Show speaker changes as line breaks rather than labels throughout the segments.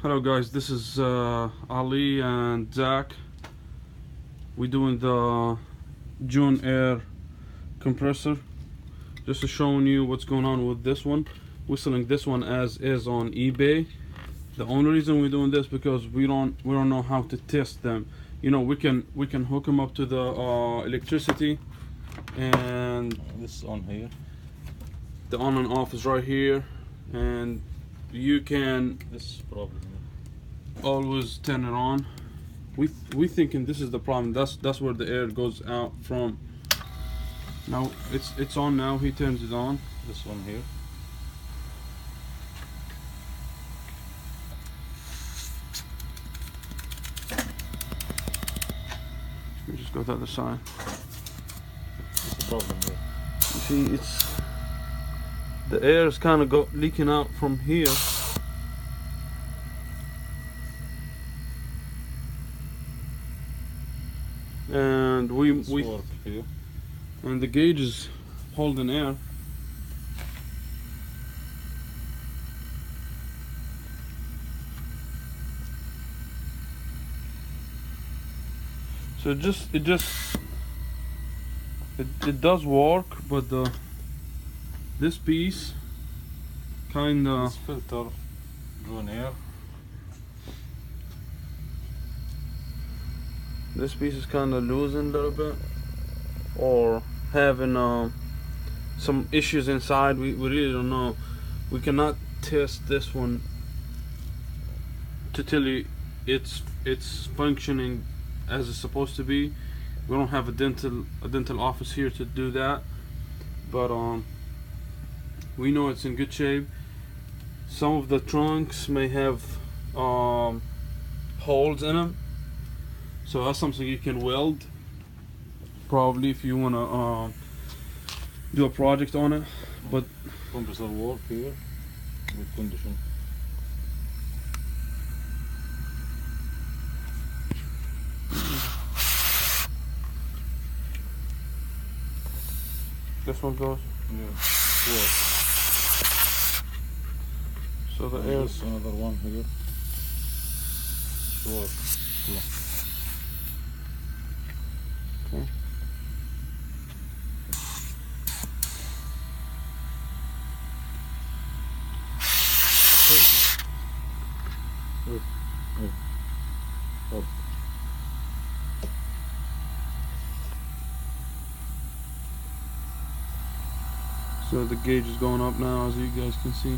Hello guys, this is Ali and Zach. We're doing the Jun-Air compressor. Just to showing you what's going on with this one. We're selling this one as is on eBay. The only reason we're doing this because we don't know how to test them. You know, we can hook them up to the electricity, and
this is on here.
The on and off is right here, and you can
this problem
always turn it on. We thinking this is the problem. That's where the air goes out from. Now it's on now. He turns it on.
This one here.
Let me just go to the other side.
What's the problem here?
You see, it's the air is kind of leaking out from here. And we
here.
And the gauge is holding air. So it does work, but this piece kinda
This filter Jun-Air.
This piece is kinda losing a little bit, or having some issues inside. We really don't know. We cannot test this one to tell you it's functioning as it's supposed to be. We don't have a dental office here to do that, but we know it's in good shape. Some of the trunks may have holes in them, so that's something you can weld probably if you want to do a project on it. But
compressor work here with condition.
this one goes.
Yeah. Work.
So the
And
air.
this another one here. Work. Yeah.
Okay.
Up.
So the gauge is going up now, as you guys can see.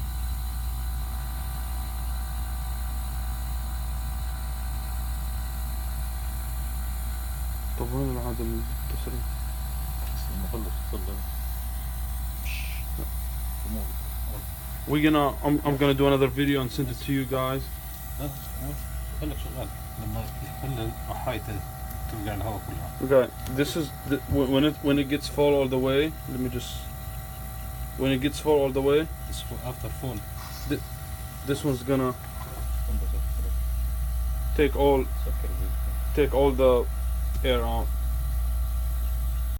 طب وين العدد التصريح؟ I'm gonna do another video and send it to you guys.
خليك شغال لما يحل حايته ترجع الهواء كلها.
Okay, this is when it gets full all the way. Let me just. When it gets full all the way,
This after full.
this one's gonna take all the air out.